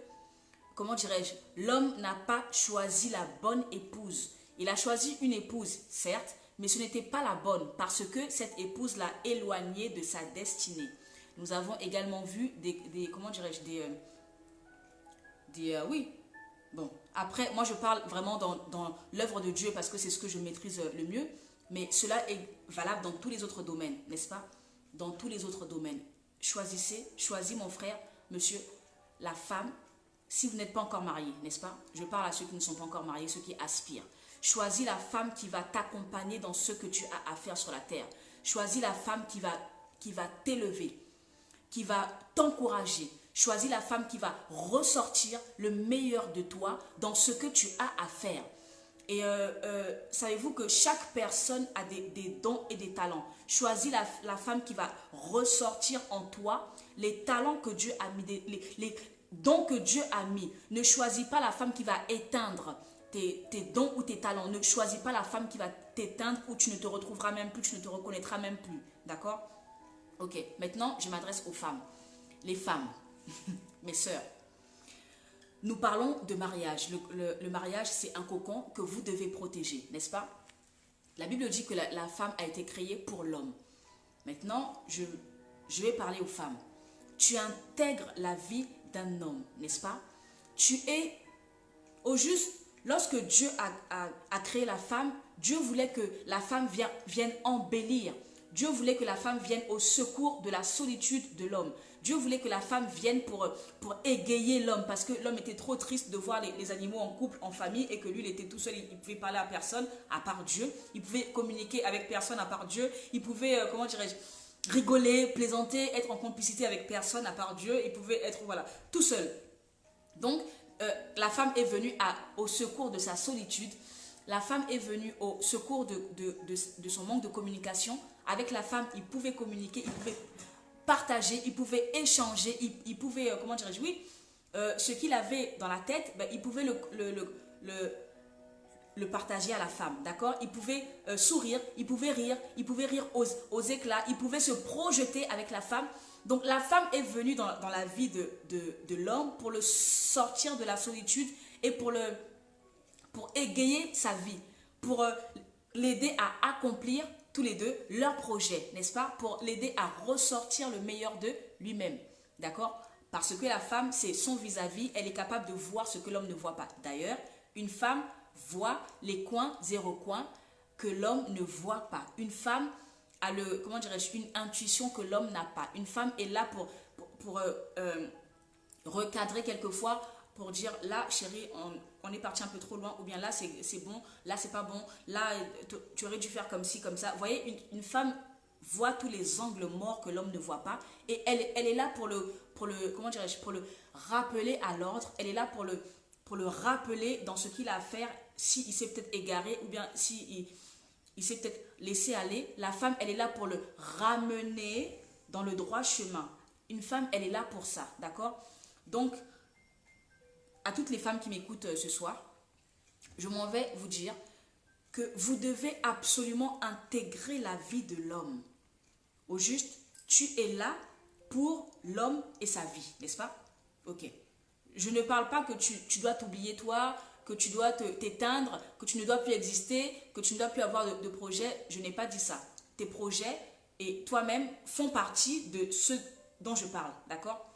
Speaker 1: comment dirais-je, l'homme n'a pas choisi la bonne épouse. Il a choisi une épouse, certes, mais ce n'était pas la bonne parce que cette épouse l'a éloignée de sa destinée. Nous avons également vu comment dirais-je, oui, bon, après, moi je parle vraiment dans l'œuvre de Dieu parce que c'est ce que je maîtrise le mieux, mais cela est valable dans tous les autres domaines, n'est-ce pas? Dans tous les autres domaines. Choisis mon frère, monsieur, la femme, si vous n'êtes pas encore marié, n'est-ce pas? Je parle à ceux qui ne sont pas encore mariés, ceux qui aspirent. Choisis la femme qui va t'accompagner dans ce que tu as à faire sur la terre. Choisis la femme qui va t'élever, qui va t'encourager. Choisis la femme qui va ressortir le meilleur de toi dans ce que tu as à faire. Et savez-vous que chaque personne a des dons et des talents. Choisis la femme qui va ressortir en toi les talents que Dieu a mis, les dons que Dieu a mis. Ne choisis pas la femme qui va éteindre tes dons ou tes talents. Ne choisis pas la femme qui va t'éteindre où tu ne te retrouveras même plus, tu ne te reconnaîtras même plus. D'accord? Ok, maintenant je m'adresse aux femmes. Les femmes, mes sœurs. Nous parlons de mariage. Le mariage, c'est un cocon que vous devez protéger, n'est-ce pas? La Bible dit que la femme a été créée pour l'homme. Maintenant, je vais parler aux femmes. Tu intègres la vie d'un homme, n'est-ce pas? Tu es, au juste, lorsque Dieu a créé la femme, Dieu voulait que la femme vienne embellir. Dieu voulait que la femme vienne au secours de la solitude de l'homme. Dieu voulait que la femme vienne pour égayer l'homme parce que l'homme était trop triste de voir les animaux en couple, en famille et que lui, il était tout seul. Il ne pouvait parler à personne à part Dieu. Il pouvait communiquer avec personne à part Dieu. Il pouvait, comment dirais-je, rigoler, plaisanter, être en complicité avec personne à part Dieu. Il pouvait être, voilà, tout seul. Donc, la femme est venue au secours de sa solitude. La femme est venue au secours de son manque de communication. Avec la femme, il pouvait communiquer, il pouvait partager, il pouvait échanger, il pouvait, comment dirais-je, oui, ce qu'il avait dans la tête, ben, il pouvait le partager à la femme, d'accord? Il pouvait sourire, il pouvait rire aux éclats, il pouvait se projeter avec la femme. Donc la femme est venue dans la vie de l'homme pour le sortir de la solitude et pour égayer sa vie, pour l'aider à accomplir tous les deux leur projet, n'est-ce pas? Pour l'aider à ressortir le meilleur de lui-même, d'accord? Parce que la femme, c'est son vis-à-vis, elle est capable de voir ce que l'homme ne voit pas. D'ailleurs, une femme voit les coins, zéro coin, que l'homme ne voit pas. Une femme a comment dirais-je, une intuition que l'homme n'a pas. Une femme est là pour recadrer quelquefois, pour dire là chérie, on est parti un peu trop loin, ou bien là c'est bon, là c'est pas bon, là tu aurais dû faire comme ci, comme ça. Vous voyez, une femme voit tous les angles morts que l'homme ne voit pas, et elle est là pour le comment dirais-je, pour le rappeler à l'ordre. Elle est là pour le rappeler dans ce qu'il a à faire, s'il s'est peut-être égaré, ou bien s'il s'est peut-être laissé aller. La femme, elle est là pour le ramener dans le droit chemin. Une femme, elle est là pour ça, d'accord? Donc, à toutes les femmes qui m'écoutent ce soir, je m'en vais vous dire que vous devez absolument intégrer la vie de l'homme. Au juste, tu es là pour l'homme et sa vie, n'est-ce pas? Ok. Je ne parle pas que tu dois t'oublier toi, que tu dois t'éteindre, que tu ne dois plus exister, que tu ne dois plus avoir de projet. Je n'ai pas dit ça. Tes projets et toi-même font partie de ce dont je parle, d'accord?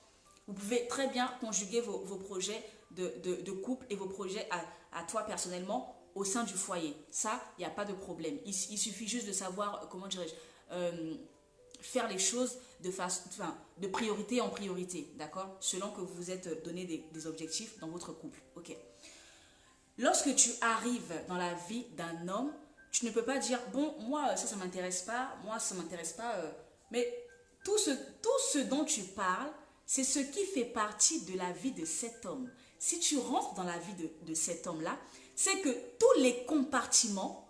Speaker 1: Vous pouvez très bien conjuguer vos projets de couple et vos projets à toi personnellement au sein du foyer. Ça, il n'y a pas de problème. Il suffit juste de savoir, comment dirais-je, faire les choses de priorité en priorité, d'accord? Selon que vous vous êtes donné des objectifs dans votre couple, ok? Lorsque tu arrives dans la vie d'un homme, tu ne peux pas dire, bon, moi, ça m'intéresse pas, moi, ça m'intéresse pas, mais tout ce dont tu parles, c'est ce qui fait partie de la vie de cet homme. Si tu rentres dans la vie de cet homme-là, c'est que tous les compartiments,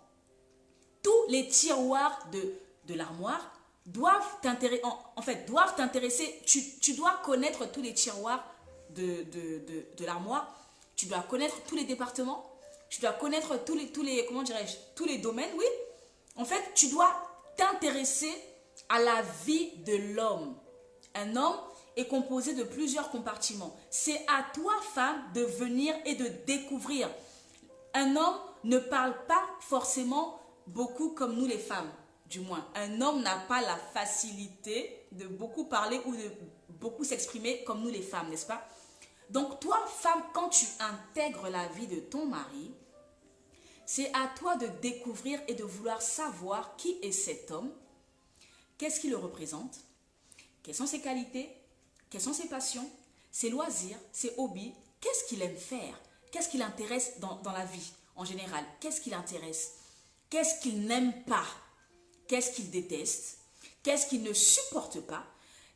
Speaker 1: tous les tiroirs de l'armoire doivent t'intéresser. En fait, doivent t'intéresser. Tu dois connaître tous les tiroirs de l'armoire. Tu dois connaître tous les départements. Tu dois connaître tous les comment dirais-je, tous les domaines, oui. En fait, tu dois t'intéresser à la vie de l'homme. Un homme est composé de plusieurs compartiments. C'est à toi, femme, de venir et de découvrir. Un homme ne parle pas forcément beaucoup comme nous les femmes, du moins. Un homme n'a pas la facilité de beaucoup parler ou de beaucoup s'exprimer comme nous les femmes, n'est-ce pas? Donc toi, femme, quand tu intègres la vie de ton mari, c'est à toi de découvrir et de vouloir savoir qui est cet homme, qu'est-ce qu'il le représente, quelles sont ses qualités, quelles sont ses passions, ses loisirs, ses hobbies, qu'est-ce qu'il aime faire, qu'est-ce qui l'intéresse dans la vie en général, qu'est-ce qui l'intéresse, qu'est-ce qu'il n'aime pas, qu'est-ce qu'il déteste, qu'est-ce qu'il ne supporte pas,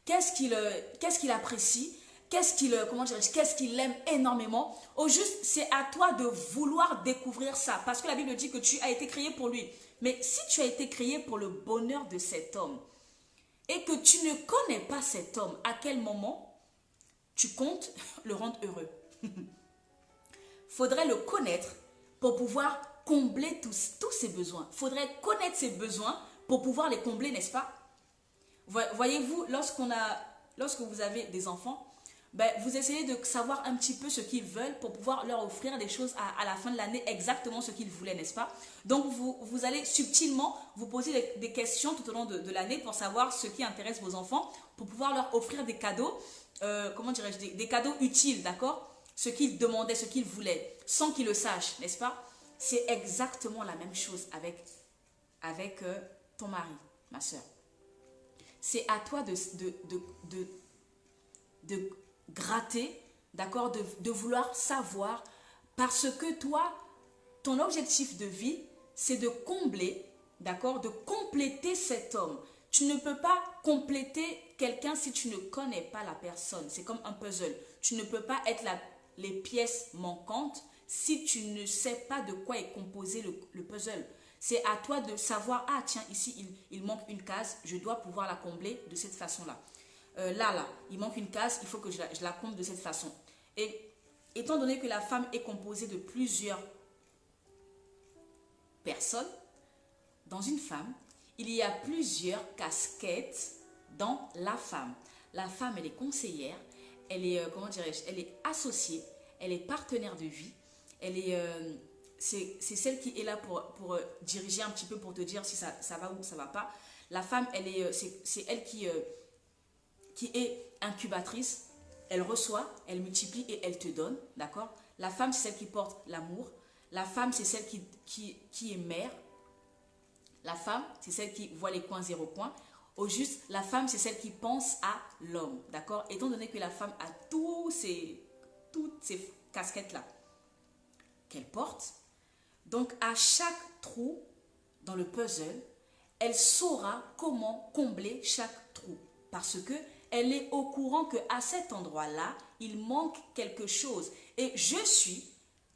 Speaker 1: qu'est-ce qu'il apprécie, qu'est-ce qu'il aime énormément. Au juste, c'est à toi de vouloir découvrir ça. Parce que la Bible dit que tu as été créé pour lui. Mais si tu as été créé pour le bonheur de cet homme et que tu ne connais pas cet homme, à quel moment tu comptes le rendre heureux? Faudrait le connaître pour pouvoir combler tous ses besoins. Faudrait connaître ses besoins pour pouvoir les combler, n'est-ce pas? Voyez-vous, lorsque vous avez des enfants, ben, vous essayez de savoir un petit peu ce qu'ils veulent pour pouvoir leur offrir des choses à la fin de l'année, exactement ce qu'ils voulaient, n'est-ce pas? Donc, vous allez subtilement vous poser des questions tout au long de l'année pour savoir ce qui intéresse vos enfants, pour pouvoir leur offrir des cadeaux, des cadeaux utiles, d'accord? Ce qu'ils demandaient, ce qu'ils voulaient, sans qu'ils le sachent, n'est-ce pas? C'est exactement la même chose avec ton mari, ma soeur. C'est à toi de gratter, d'accord, de vouloir savoir, parce que toi, ton objectif de vie, c'est de combler, d'accord, de compléter cet homme. Tu ne peux pas compléter quelqu'un si tu ne connais pas la personne. C'est comme un puzzle. Tu ne peux pas être les pièces manquantes si tu ne sais pas de quoi est composé le puzzle. C'est à toi de savoir, ah tiens, ici, il manque une case, je dois pouvoir la combler de cette façon-là. Là, il manque une case, il faut que je la comble de cette façon. Et étant donné que la femme est composée de plusieurs personnes, dans une femme, il y a plusieurs casquettes dans la femme. La femme, elle est conseillère, elle est, elle est associée, elle est partenaire de vie, elle est... c'est celle qui est là pour diriger un petit peu, pour te dire si ça va ou ça va pas. La femme, c'est elle qui est incubatrice, elle reçoit, elle multiplie et elle te donne, d'accord? La femme, c'est celle qui porte l'amour. La femme, c'est celle qui est mère. La femme, c'est celle qui voit les coins zéro point. Au juste, la femme, c'est celle qui pense à l'homme, d'accord? Étant donné que la femme a toutes ces casquettes-là qu'elle porte, donc à chaque trou dans le puzzle, elle saura comment combler chaque trou. Parce que elle est au courant qu'à cet endroit-là, il manque quelque chose. Et je suis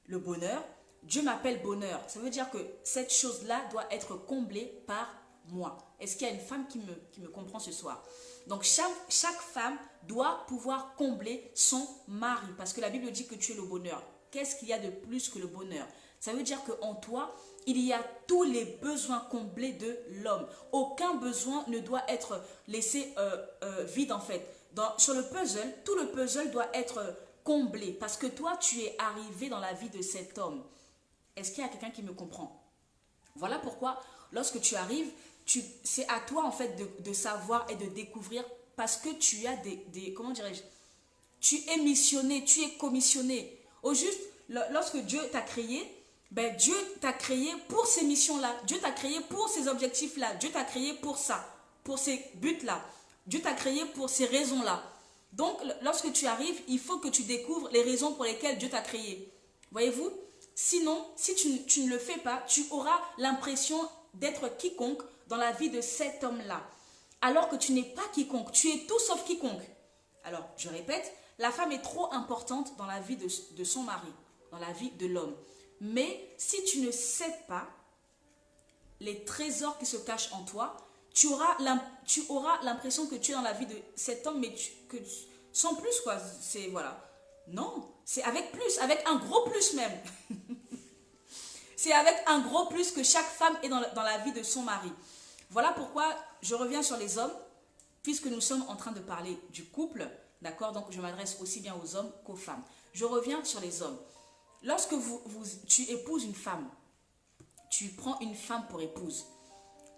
Speaker 1: le bonheur, Dieu m'appelle bonheur. Ça veut dire que cette chose-là doit être comblée par moi. Est-ce qu'il y a une femme qui me comprend ce soir? Donc chaque femme doit pouvoir combler son mari. Parce que la Bible dit que tu es le bonheur. Qu'est-ce qu'il y a de plus que le bonheur? Ça veut dire qu'en toi, il y a tous les besoins comblés de l'homme. Aucun besoin ne doit être laissé vide en fait. Sur le puzzle, tout le puzzle doit être comblé. Parce que toi, tu es arrivé dans la vie de cet homme. Est-ce qu'il y a quelqu'un qui me comprend? Voilà pourquoi, lorsque tu arrives, c'est à toi en fait de savoir et de découvrir, parce que tu as comment dirais-je, tu es missionné, tu es commissionné. Au juste, lorsque Dieu t'a créé, ben Dieu t'a créé pour ces missions-là. Dieu t'a créé pour ces objectifs-là. Dieu t'a créé pour ça, pour ces buts-là. Dieu t'a créé pour ces raisons-là. Donc, lorsque tu arrives, il faut que tu découvres les raisons pour lesquelles Dieu t'a créé. Voyez-vous? Sinon, si tu ne le fais pas, tu auras l'impression d'être quiconque dans la vie de cet homme-là. Alors que tu n'es pas quiconque, tu es tout sauf quiconque. Alors, je répète, la femme est trop importante dans la vie de son mari, dans la vie de l'homme. Mais si tu ne sais pas les trésors qui se cachent en toi, tu auras l'impression que tu es dans la vie de cet homme, mais sans plus, quoi. C'est, voilà. Non, c'est avec plus, avec un gros plus même. C'est avec un gros plus que chaque femme est dans la vie de son mari. Voilà pourquoi je reviens sur les hommes, puisque nous sommes en train de parler du couple, d'accord? Donc je m'adresse aussi bien aux hommes qu'aux femmes. Je reviens sur les hommes. Lorsque tu épouses une femme, tu prends une femme pour épouse.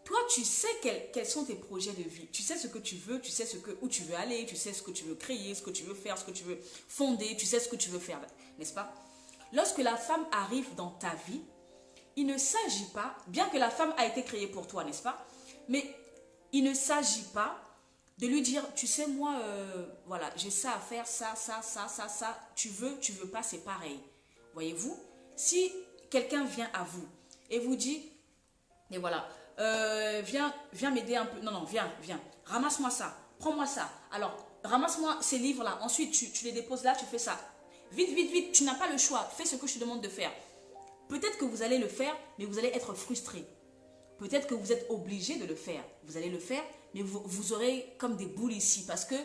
Speaker 1: Toi, tu sais quels sont tes projets de vie. Tu sais ce que tu veux, tu sais où tu veux aller, tu sais ce que tu veux créer, ce que tu veux faire, ce que tu veux fonder, tu sais ce que tu veux faire, n'est-ce pas? Lorsque la femme arrive dans ta vie, il ne s'agit pas, bien que la femme a été créée pour toi, n'est-ce pas? Mais il ne s'agit pas de lui dire, tu sais, moi, voilà, j'ai ça à faire, ça, tu veux pas, c'est pareil. Voyez-vous? Si quelqu'un vient à vous et vous dit, et voilà, viens m'aider un peu, non, viens, ramasse-moi ça, prends-moi ça, alors, ramasse-moi ces livres-là, ensuite, tu les déposes là, tu fais ça. Vite, tu n'as pas le choix, fais ce que je te demande de faire. Peut-être que vous allez le faire, mais vous allez être frustré. Peut-être que vous êtes obligé de le faire. Vous allez le faire, mais vous aurez comme des boules ici parce que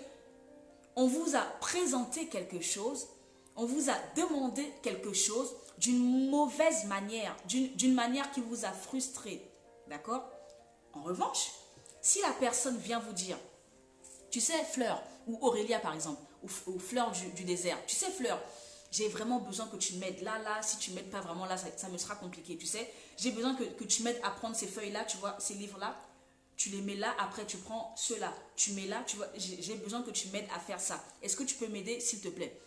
Speaker 1: on vous a présenté quelque chose, on vous a demandé quelque chose d'une mauvaise manière, d'une manière qui vous a frustré. D'accord? En revanche, si la personne vient vous dire, tu sais Fleur, ou Aurélia par exemple, ou Fleur du désert, tu sais Fleur, j'ai vraiment besoin que tu m'aides là, si tu ne m'aides pas vraiment là, ça me sera compliqué, tu sais. J'ai besoin que tu m'aides à prendre ces feuilles-là, tu vois, ces livres-là, tu les mets là, après tu prends ceux-là, tu mets là, tu vois, j'ai besoin que tu m'aides à faire ça. Est-ce que tu peux m'aider, s'il te plaît?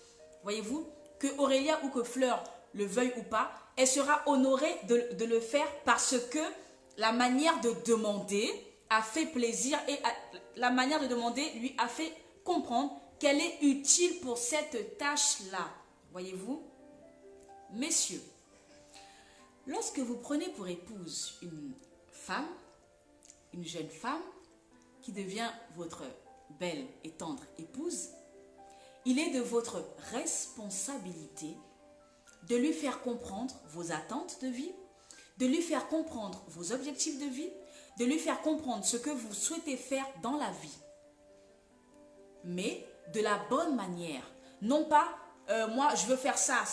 Speaker 1: Voyez-vous, que Aurélia ou que Fleur le veuille ou pas, elle sera honorée de le faire parce que la manière de demander a fait plaisir et la manière de demander lui a fait comprendre qu'elle est utile pour cette tâche-là. Voyez-vous, messieurs, lorsque vous prenez pour épouse une femme, une jeune femme qui devient votre belle et tendre épouse, il est de votre responsabilité de lui faire comprendre vos attentes de vie, de lui faire comprendre vos objectifs de vie, de lui faire comprendre ce que vous souhaitez faire dans la vie. Mais de la bonne manière, non pas moi je veux faire ça,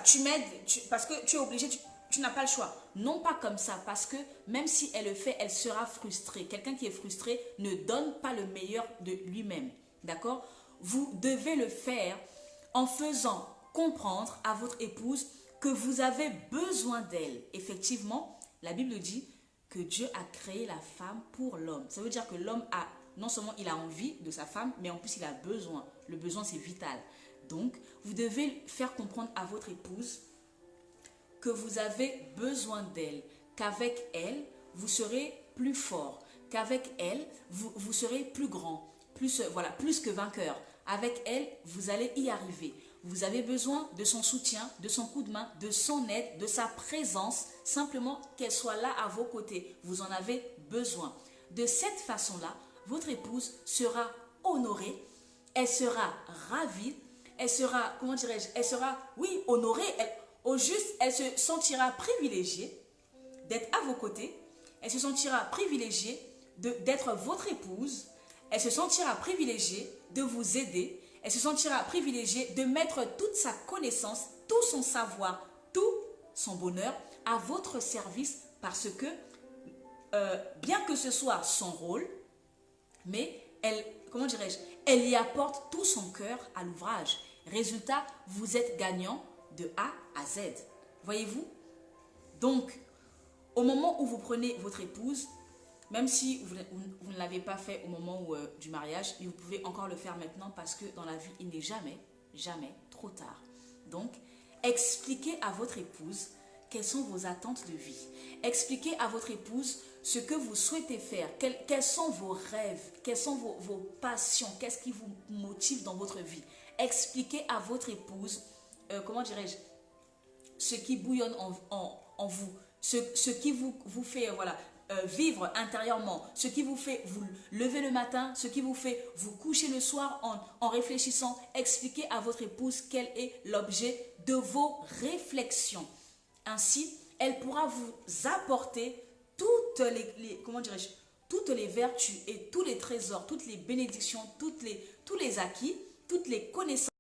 Speaker 1: tu m'aides parce que tu es obligé, tu n'as pas le choix. Non pas comme ça, parce que même si elle le fait, elle sera frustrée. Quelqu'un qui est frustré ne donne pas le meilleur de lui-même. D'accord? Vous devez le faire en faisant comprendre à votre épouse que vous avez besoin d'elle. Effectivement, la Bible dit que Dieu a créé la femme pour l'homme. Ça veut dire que l'homme a, non seulement il a envie de sa femme, mais en plus il a besoin. Le besoin, c'est vital. Donc, vous devez faire comprendre à votre épouse que vous avez besoin d'elle, qu'avec elle, vous serez plus fort, qu'avec elle, vous serez plus grand, plus que vainqueur. Avec elle, vous allez y arriver. Vous avez besoin de son soutien, de son coup de main, de son aide, de sa présence, simplement qu'elle soit là à vos côtés. Vous en avez besoin. De cette façon-là, votre épouse sera honorée, elle sera ravie, elle sera, comment dirais-je, elle sera, oui, honorée. Au juste, elle se sentira privilégiée d'être à vos côtés. Elle se sentira privilégiée d'être votre épouse. Elle se sentira privilégiée de vous aider. Elle se sentira privilégiée de mettre toute sa connaissance, tout son savoir, tout son bonheur à votre service parce que, bien que ce soit son rôle, mais elle, comment dirais-je, elle y apporte tout son cœur à l'ouvrage. Résultat, vous êtes gagnant de A à Z. Voyez-vous? Donc, au moment où vous prenez votre épouse, même si vous ne l'avez pas fait au moment du mariage, mais vous pouvez encore le faire maintenant parce que dans la vie, il n'est jamais trop tard. Donc, expliquez à votre épouse quelles sont vos attentes de vie. Expliquez à votre épouse ce que vous souhaitez faire, quels sont vos rêves, quelles sont vos passions, qu'est-ce qui vous motive dans votre vie. Expliquez à votre épouse, comment dirais-je, ce qui bouillonne en vous, ce qui vous fait vivre intérieurement, ce qui vous fait vous lever le matin, ce qui vous fait vous coucher le soir en réfléchissant. Expliquez à votre épouse quel est l'objet de vos réflexions. Ainsi, elle pourra vous apporter toutes les vertus et tous les trésors, toutes les bénédictions, tous les acquis, toutes les connaissances